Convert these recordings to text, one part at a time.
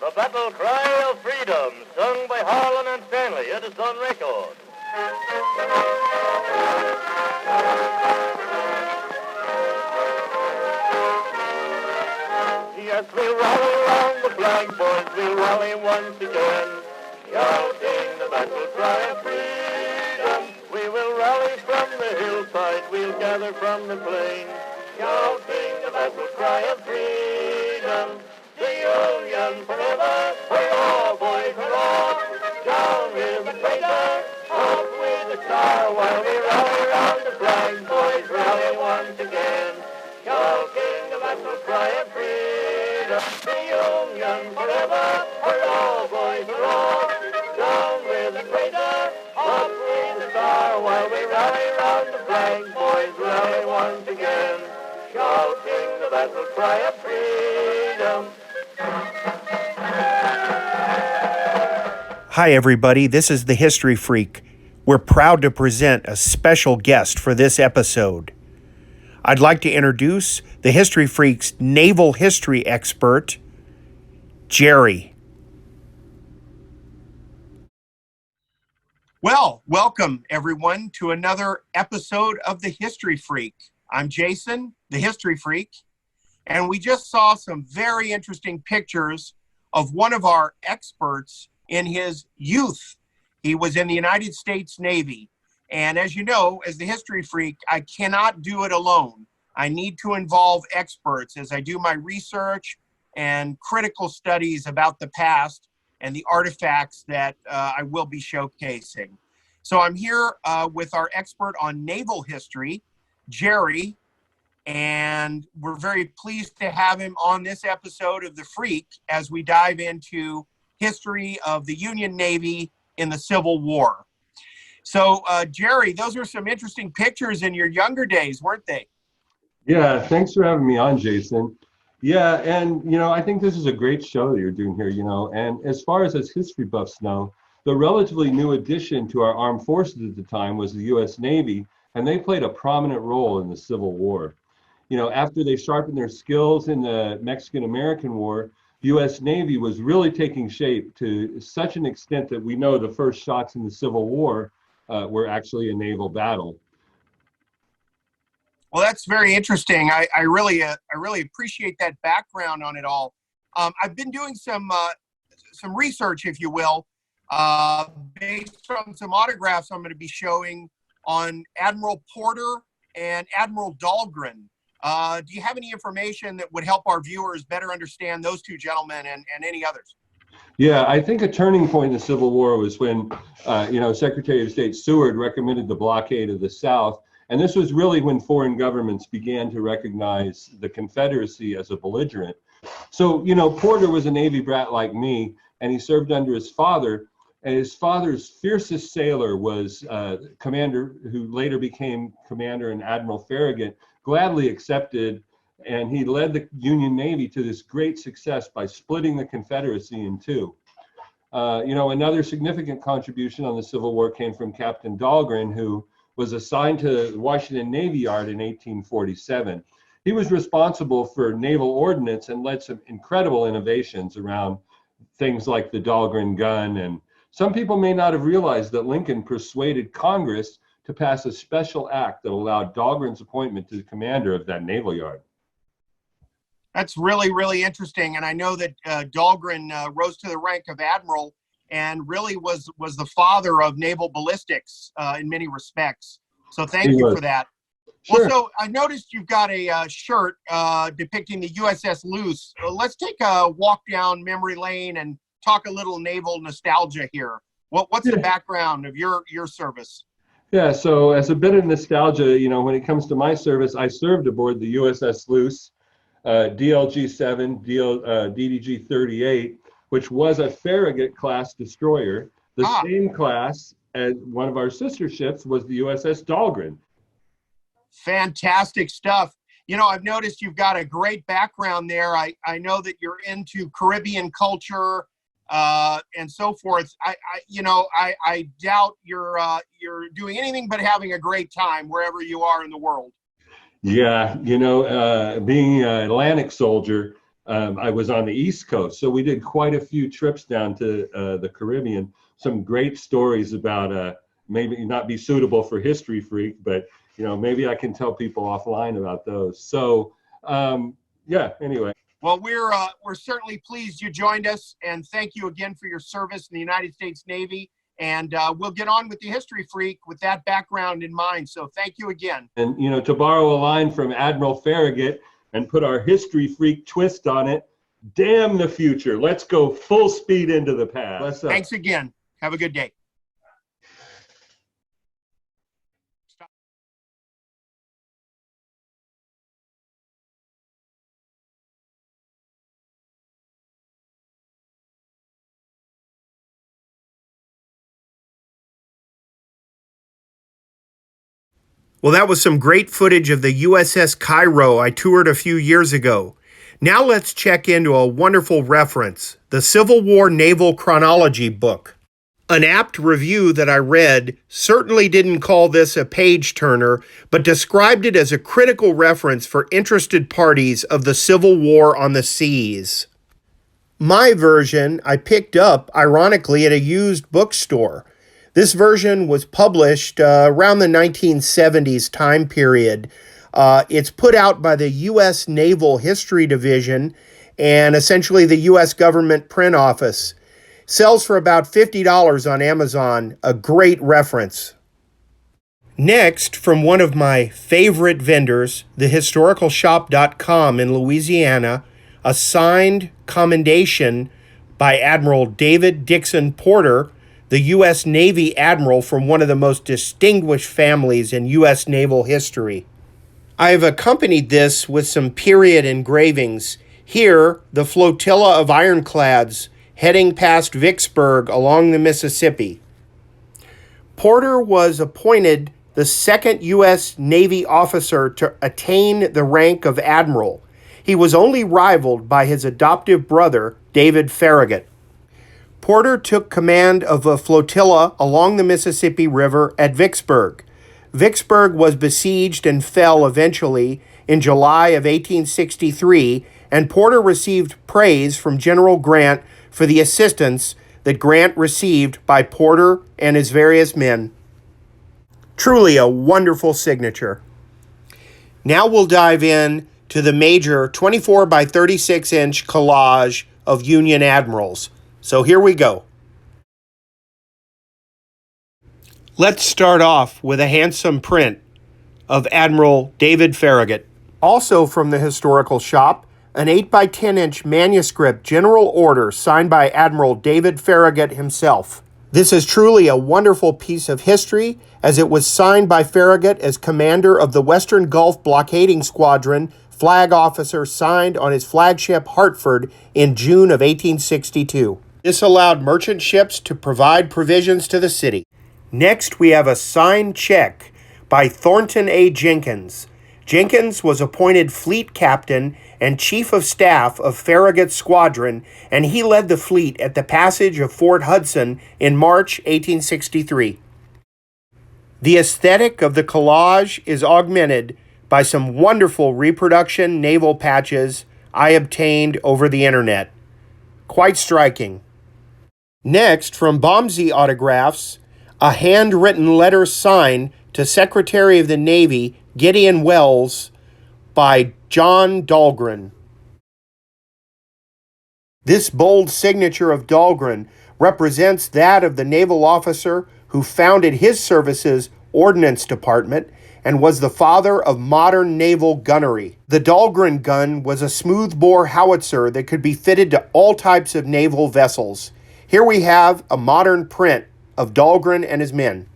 The battle cry of freedom, sung by Harlan and Stanley. It is on record. Yes, we'll rally round the flag, boys, we'll rally once again, shouting the battle cry of freedom. We will rally from the hillside, we'll gather from the plain, shouting the battle cry of freedom. The Union forever, hurrah, boys, hurrah! Down with the traitor, up with the star, while we rally round the flag, boys, rally once again, shouting the battle cry of freedom. The Union forever, hurrah, boys, hurrah! Down with the traitor, up with the star, while we rally round the flag, boys, rally once again, shouting the battle cry of freedom. Hi, everybody. This is the History Freak. We're proud to present a special guest for this episode. I'd like to introduce the History Freak's naval history expert, Jerry. Well, welcome, everyone, to another episode of the History Freak. I'm Jason, the History Freak, and we just saw some very interesting pictures of one of our experts in his youth. He was in the United States Navy. And as you know, as the History Freak, I cannot do it alone. I need to involve experts as I do my research and critical studies about the past and the artifacts that I will be showcasing. So I'm here with our expert on naval history, Jerry, and we're very pleased to have him on this episode of The Freak as we dive into history of the Union Navy in the Civil War. So, Jerry, those are some interesting pictures in your younger days, weren't they? Yeah, thanks for having me on, Jason. Yeah, and, I think this is a great show that you're doing here, and as far as us history buffs know, the relatively new addition to our armed forces at the time was the U.S. Navy, and they played a prominent role in the Civil War. After they sharpened their skills in the Mexican-American War, the U.S. Navy was really taking shape to such an extent that we know the first shots in the Civil War were actually a naval battle. Well, that's very interesting. I really appreciate that background on it all. I've been doing some research, if you will, based on some autographs I'm going to be showing on Admiral Porter and Admiral Dahlgren. Do you have any information that would help our viewers better understand those two gentlemen and any others? Yeah, I think a turning point in the Civil War was when, Secretary of State Seward recommended the blockade of the South. And this was really when foreign governments began to recognize the Confederacy as a belligerent. So, Porter was a Navy brat like me, and he served under his father. And his father's fiercest sailor was commander, who later became commander in Admiral Farragut, gladly accepted, and he led the Union Navy to this great success by splitting the Confederacy in two. Another significant contribution on the Civil War came from Captain Dahlgren, who was assigned to the Washington Navy Yard in 1847. He was responsible for naval ordnance and led some incredible innovations around things like the Dahlgren gun. And some people may not have realized that Lincoln persuaded Congress to pass a special act that allowed Dahlgren's appointment to the commander of that naval yard. That's really, really interesting. And I know that Dahlgren rose to the rank of admiral and really was the father of naval ballistics in many respects. So thank you for that. Sure. Well, so I noticed you've got a shirt depicting the USS Luce. Let's take a walk down memory lane and talk a little naval nostalgia here. What's the background of your service? Yeah, so as a bit of nostalgia, when it comes to my service, I served aboard the USS Luce, DLG-7, DDG-38, which was a Farragut-class destroyer. The same class as one of our sister ships was the USS Dahlgren. Fantastic stuff. I've noticed you've got a great background there. I know that you're into Caribbean culture and so forth. I doubt you're doing anything but having a great time wherever you are in the world. Yeah, being an Atlantic soldier, I was on the East Coast. So we did quite a few trips down to the Caribbean. Some great stories about maybe not be suitable for History Freak, but maybe I can tell people offline about those. So yeah, anyway. Well, we're certainly pleased you joined us, and thank you again for your service in the United States Navy. And we'll get on with the History Freak with that background in mind. So thank you again. And to borrow a line from Admiral Farragut and put our History Freak twist on it, damn the future. Let's go full speed into the past. Thanks again. Have a good day. Well, that was some great footage of the USS Cairo I toured a few years ago. Now let's check into a wonderful reference, the Civil War Naval Chronology book. An apt review that I read certainly didn't call this a page-turner, but described it as a critical reference for interested parties of the Civil War on the seas. My version I picked up, ironically, at a used bookstore. This version was published around the 1970s time period. It's put out by the U.S. Naval History Division and essentially the U.S. government print office. Sells for about $50 on Amazon, a great reference. Next, from one of my favorite vendors, thehistoricalshop.com in Louisiana, a signed commendation by Admiral David Dixon Porter, the U.S. Navy Admiral from one of the most distinguished families in U.S. naval history. I have accompanied this with some period engravings. Here, the flotilla of ironclads heading past Vicksburg along the Mississippi. Porter was appointed the second U.S. Navy officer to attain the rank of admiral. He was only rivaled by his adoptive brother, David Farragut. Porter took command of a flotilla along the Mississippi River at Vicksburg. Vicksburg was besieged and fell eventually in July of 1863, and Porter received praise from General Grant for the assistance that Grant received by Porter and his various men. Truly a wonderful signature. Now we'll dive in to the major 24 by 36 inch collage of Union admirals. So here we go. Let's start off with a handsome print of Admiral David Farragut. Also from the historical shop, an 8 by 10 inch manuscript general order signed by Admiral David Farragut himself. This is truly a wonderful piece of history, as it was signed by Farragut as commander of the Western Gulf Blockading Squadron, flag officer signed on his flagship Hartford in June of 1862. This allowed merchant ships to provide provisions to the city. Next, we have a signed check by Thornton A. Jenkins. Jenkins was appointed fleet captain and chief of staff of Farragut's squadron, and he led the fleet at the passage of Fort Hudson in March 1863. The aesthetic of the collage is augmented by some wonderful reproduction naval patches I obtained over the internet. Quite striking. Next, from Bomsey Autographs, a handwritten letter signed to Secretary of the Navy Gideon Wells by John Dahlgren. This bold signature of Dahlgren represents that of the naval officer who founded his service's Ordnance Department and was the father of modern naval gunnery. The Dahlgren gun was a smooth-bore howitzer that could be fitted to all types of naval vessels. Here we have a modern print of Dahlgren and his men.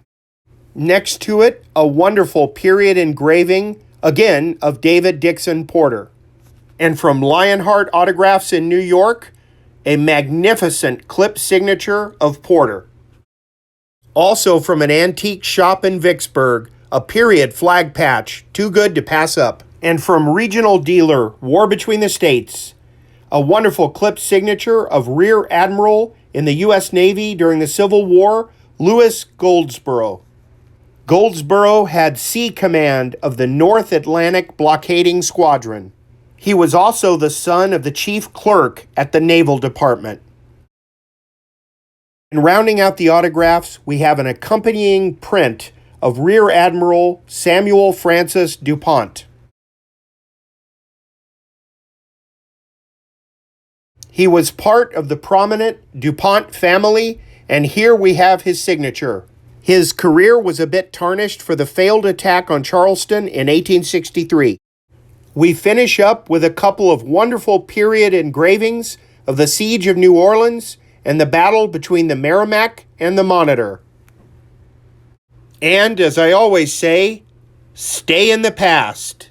Next to it, a wonderful period engraving, again, of David Dixon Porter. And from Lionheart Autographs in New York, a magnificent clip signature of Porter. Also from an antique shop in Vicksburg, a period flag patch, too good to pass up. And from regional dealer War Between the States, a wonderful clip signature of Rear Admiral in the U.S. Navy during the Civil War, Louis Goldsborough. Goldsborough had sea command of the North Atlantic Blockading Squadron. He was also the son of the chief clerk at the Naval Department. In rounding out the autographs, we have an accompanying print of Rear Admiral Samuel Francis DuPont. He was part of the prominent DuPont family, and here we have his signature. His career was a bit tarnished for the failed attack on Charleston in 1863. We finish up with a couple of wonderful period engravings of the Siege of New Orleans and the battle between the Merrimac and the Monitor. And as I always say, stay in the past.